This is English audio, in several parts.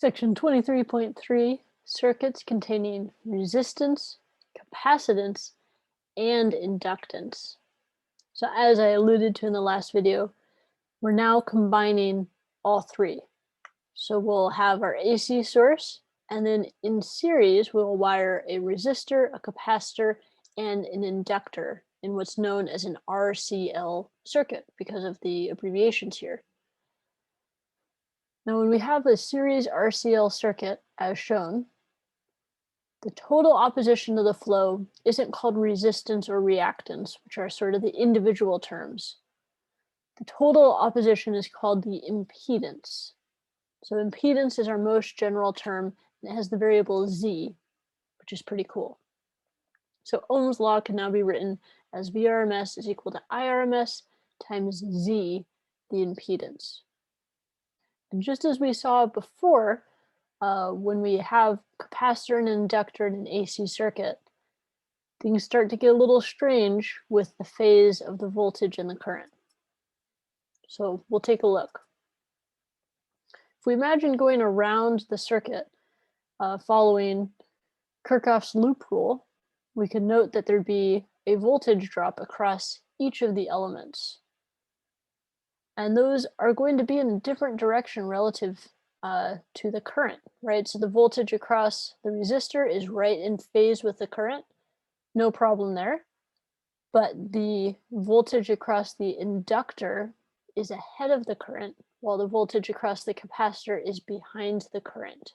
Section 23.3, circuits containing resistance, capacitance, and inductance. So as I alluded to in the last video, we're now combining all three. So we'll have our AC source, and then in series, we'll wire a resistor, a capacitor, and an inductor in what's known as an RCL circuit because of the abbreviations here. Now, when we have a series RCL circuit, as shown, the total opposition to the flow isn't called resistance or reactance, which are sort of the individual terms. The total opposition is called the impedance. So impedance is our most general term, and it has the variable Z, which is pretty cool. So Ohm's law can now be written as VRMS is equal to IRMS times Z, the impedance. And just as we saw before, when we have capacitor and inductor in an AC circuit, things start to get a little strange with the phase of the voltage and the current. So we'll take a look. If we imagine going around the circuit following Kirchhoff's loop rule, we can note that there'd be a voltage drop across each of the elements. And those are going to be in a different direction relative to the current, right? So the voltage across the resistor is right in phase with the current, no problem there. But the voltage across the inductor is ahead of the current, while the voltage across the capacitor is behind the current.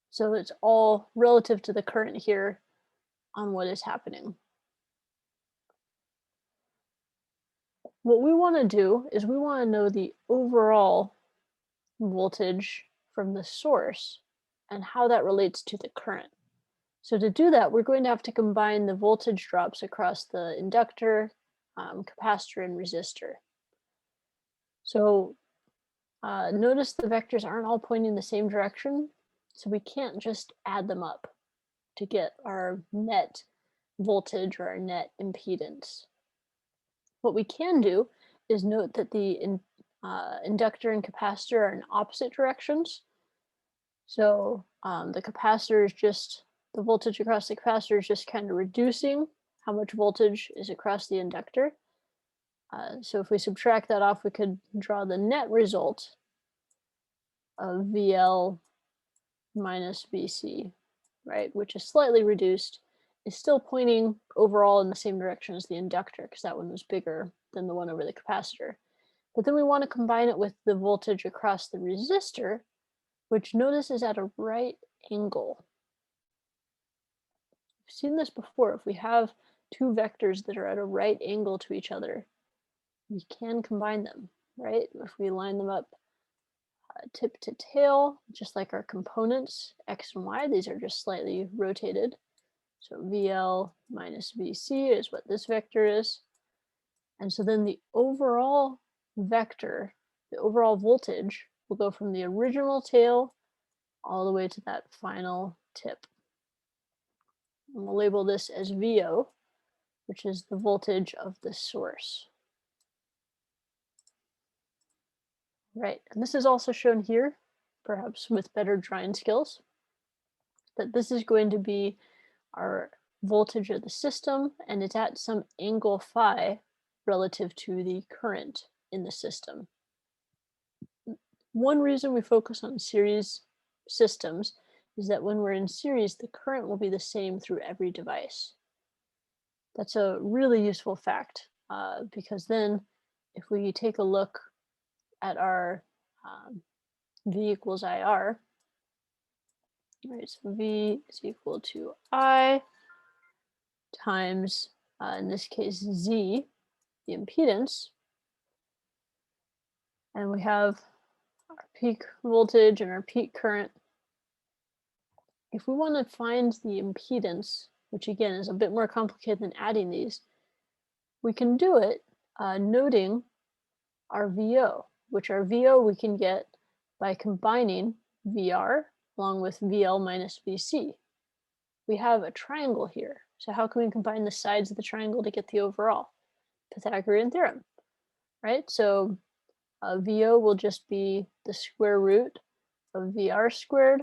So it's all relative to the current here on what is happening. What we want to do is we want to know the overall voltage from the source and how that relates to the current. So to do that, we're going to have to combine the voltage drops across the inductor, capacitor, and resistor. So notice the vectors aren't all pointing the same direction, so we can't just add them up to get our net voltage or our net impedance. What we can do is note that the inductor and capacitor are in opposite directions. So the capacitor is just, the voltage across the capacitor is just kind of reducing how much voltage is across the inductor. So if we subtract that off, we could draw the net result of VL minus VC, right? Which is slightly reduced, is still pointing overall in the same direction as the inductor, because that one was bigger than the one over the capacitor. But then we want to combine it with the voltage across the resistor, which notice is at a right angle. We've seen this before. If we have two vectors that are at a right angle to each other, we can combine them, right? If we line them up tip to tail, just like our components, X and Y, these are just slightly rotated. So VL minus VC is what this vector is. And so then the overall vector, the overall voltage, will go from the original tail all the way to that final tip. And we'll label this as VO, which is the voltage of the source. Right, and this is also shown here, perhaps with better drawing skills, that this is going to be our voltage of the system, and it's at some angle phi relative to the current in the system. One reason we focus on series systems is that when we're in series, the current will be the same through every device. That's a really useful fact, because then if we take a look at our V equals IR, right, so V is equal to I times, in this case, Z, the impedance, and we have our peak voltage and our peak current. If we want to find the impedance, which again is a bit more complicated than adding these, we can do it noting our VO, which our VO we can get by combining VR along with VL minus VC. We have a triangle here, so how can we combine the sides of the triangle to get the overall? Pythagorean theorem, right? So VO will just be the square root of VR squared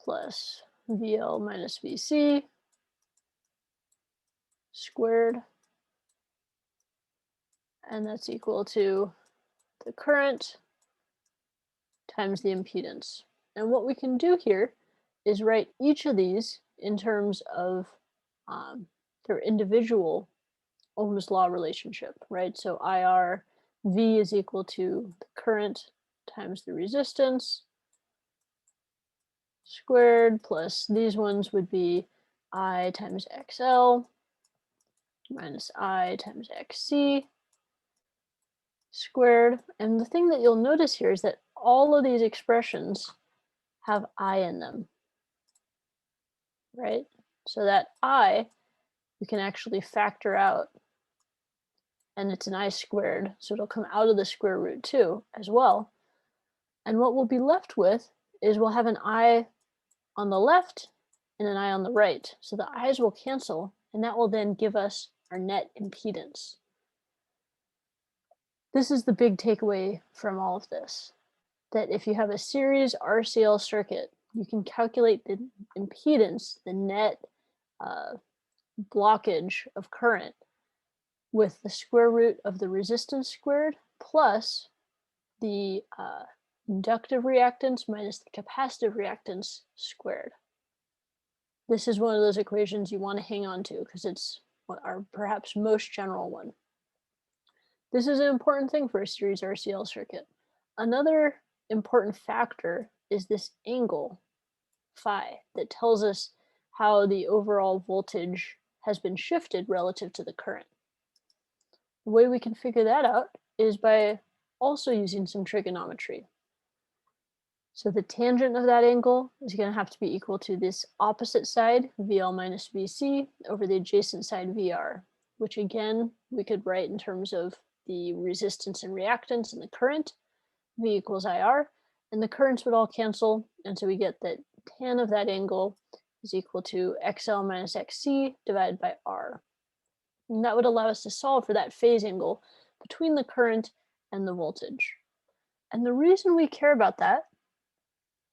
plus VL minus VC squared, and that's equal to the current times the impedance. And what we can do here is write each of these in terms of their individual Ohm's law relationship, right? So IR V is equal to the current times the resistance squared, plus these ones would be I times XL minus I times XC squared. And the thing that you'll notice here is that all of these expressions have I in them, right? So that I, we can actually factor out, and it's an I squared, so it'll come out of the square root too, as well. And what we'll be left with is we'll have an I on the left and an I on the right. So the I's will cancel, and that will then give us our net impedance. This is the big takeaway from all of this, that if you have a series RCL circuit, you can calculate the impedance, the net blockage of current, with the square root of the resistance squared plus the inductive reactance minus the capacitive reactance squared. This is one of those equations you want to hang on to because it's our perhaps most general one. This is an important thing for a series RCL circuit. Another important factor is this angle, phi, that tells us how the overall voltage has been shifted relative to the current. The way we can figure that out is by also using some trigonometry. So the tangent of that angle is going to have to be equal to this opposite side, VL minus VC, over the adjacent side, VR, which again, we could write in terms of the resistance and reactance and the current, V equals IR, and the currents would all cancel, and so we get that tan of that angle is equal to XL minus XC divided by R. And that would allow us to solve for that phase angle between the current and the voltage. And the reason we care about that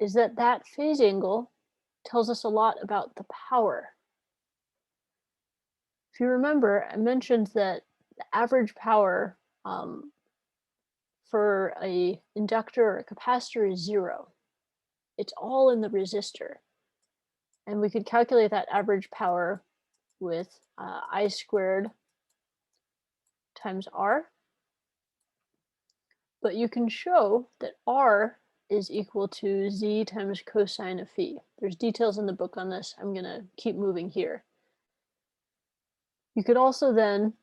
is that that phase angle tells us a lot about the power. If you remember, I mentioned that the average power for an inductor or a capacitor is 0. It's all in the resistor. And we could calculate that average power with I squared times R. But you can show that R is equal to Z times cosine of phi. There's details in the book on this. I'm going to keep moving here. You could also then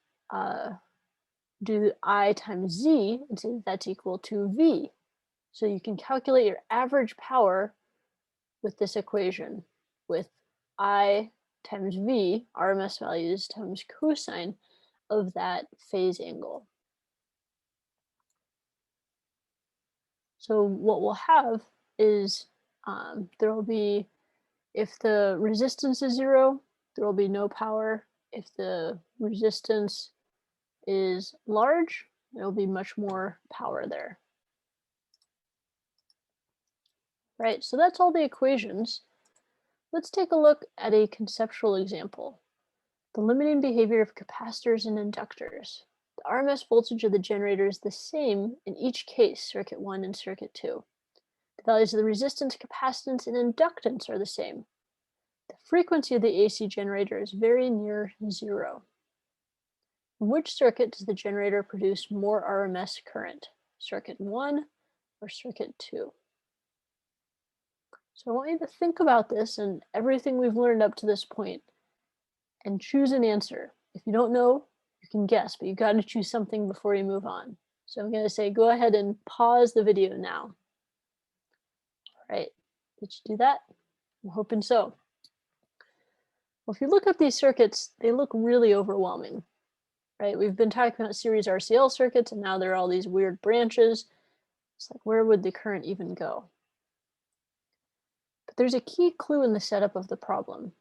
do I times Z and say that's equal to V. So you can calculate your average power with this equation, with I times V, RMS values, times cosine of that phase angle. So what we'll have is there will be, if the resistance is 0, there will be no power. If the resistance is large, there will be much more power there. Right, so that's all the equations. Let's take a look at a conceptual example. The limiting behavior of capacitors and inductors. The RMS voltage of the generator is the same in each case, circuit 1 and circuit 2. The values of the resistance, capacitance, and inductance are the same. The frequency of the AC generator is very near 0. In which circuit does the generator produce more RMS current? Circuit 1 or circuit 2? So I want you to think about this and everything we've learned up to this point and choose an answer. If you don't know, you can guess, but you've got to choose something before you move on. So I'm going to say go ahead and pause the video now. All right, did you do that? I'm hoping so. Well, if you look at these circuits, they look really overwhelming, right? We've been talking about series RCL circuits, and now there are all these weird branches. It's like, where would the current even go? But there's a key clue in the setup of the problem.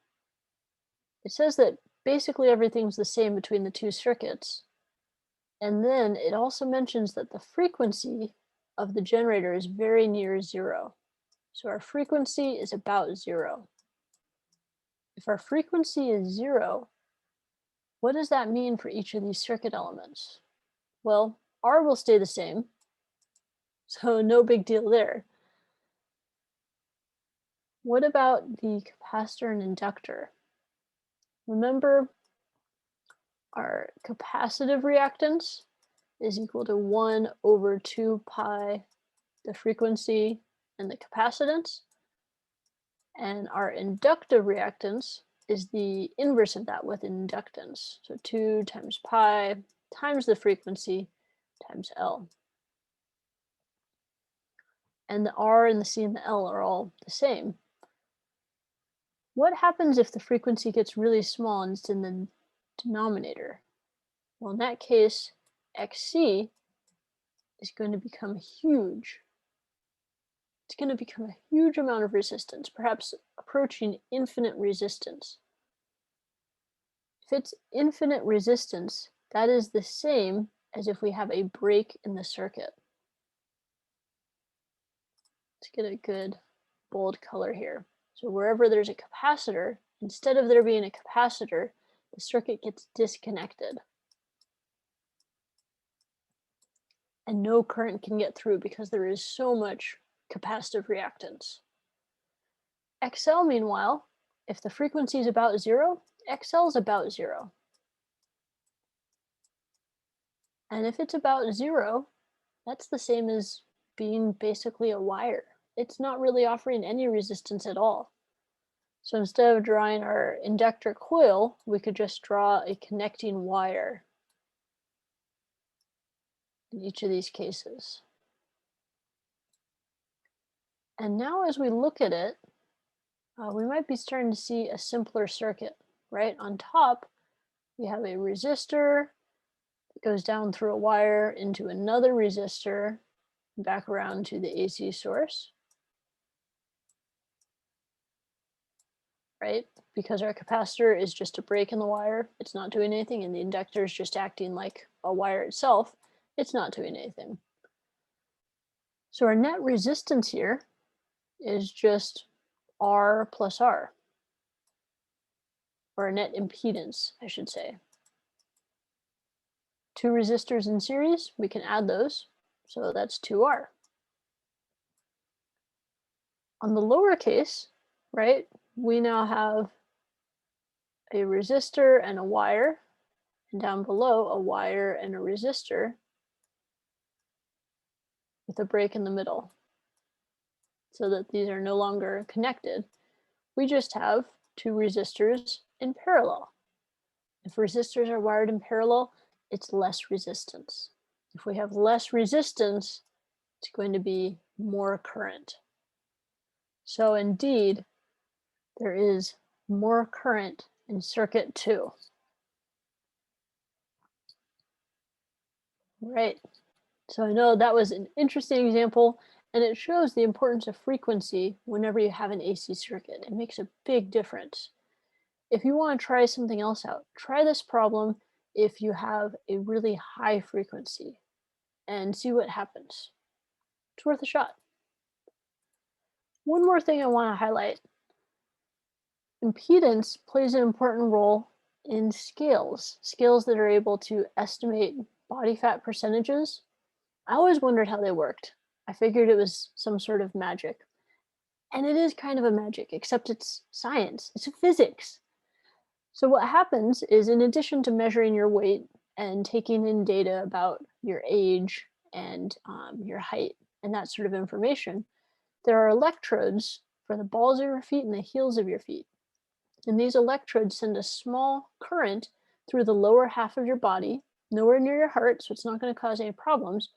It says that basically everything's the same between the two circuits, And then it also mentions that the frequency of the generator is very near 0. So our frequency is about 0. If our frequency is 0, what does that mean for each of these circuit elements? Well, R will stay the same, so no big deal there. What about the capacitor and inductor? Remember, our capacitive reactance is equal to 1 over 2 pi the frequency and the capacitance. And our inductive reactance is the inverse of that with inductance. So 2 times pi times the frequency times L. And the R and the C and the L are all the same. What happens if the frequency gets really small and it's in the denominator? Well, in that case, XC is going to become huge. It's going to become a huge amount of resistance, perhaps approaching infinite resistance. If it's infinite resistance, that is the same as if we have a break in the circuit. Let's get a good bold color here. So wherever there's a capacitor, instead of there being a capacitor, the circuit gets disconnected. And no current can get through because there is so much capacitive reactance. XL, meanwhile, if the frequency is about 0, XL is about 0. And if it's about 0, that's the same as being basically a wire. It's not really offering any resistance at all. So instead of drawing our inductor coil, we could just draw a connecting wire in each of these cases. And now as we look at it, we might be starting to see a simpler circuit, right? On top, we have a resistor that goes down through a wire into another resistor, back around to the AC source, right? Because our capacitor is just a break in the wire, it's not doing anything, and the inductor is just acting like a wire itself, it's not doing anything. So our net resistance here is just R plus R, or a net impedance, I should say. Two resistors in series, we can add those, so that's 2R. On the lower case, right, we now have a resistor and a wire, and down below a wire and a resistor with a break in the middle, so that these are no longer connected. We just have two resistors in parallel. If resistors are wired in parallel, it's less resistance. If we have less resistance, it's going to be more current. So indeed, there is more current in circuit 2. Right. So I know that was an interesting example, and it shows the importance of frequency whenever you have an AC circuit. It makes a big difference. If you want to try something else out, try this problem if you have a really high frequency and see what happens. It's worth a shot. One more thing I want to highlight. Impedance plays an important role in scales that are able to estimate body fat percentages. I always wondered how they worked. I figured it was some sort of magic. And it is kind of a magic, except it's science, it's physics. So what happens is, in addition to measuring your weight and taking in data about your age and your height and that sort of information, there are electrodes for the balls of your feet and the heels of your feet. And these electrodes send a small current through the lower half of your body, nowhere near your heart, so it's not going to cause any problems.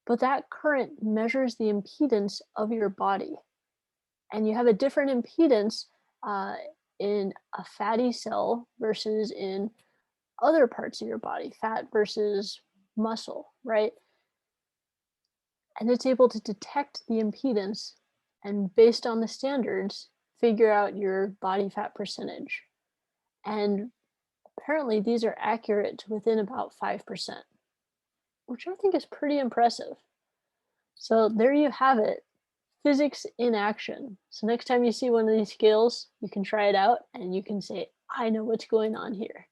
But that current measures the impedance of your body. And you have a different impedance in a fatty cell versus in other parts of your body, fat versus muscle, right? And it's able to detect the impedance and, based on the standards, figure out your body fat percentage. And apparently these are accurate to within about 5%. which I think is pretty impressive. So there you have it, physics in action. So next time you see one of these scales, you can try it out and you can say, I know what's going on here.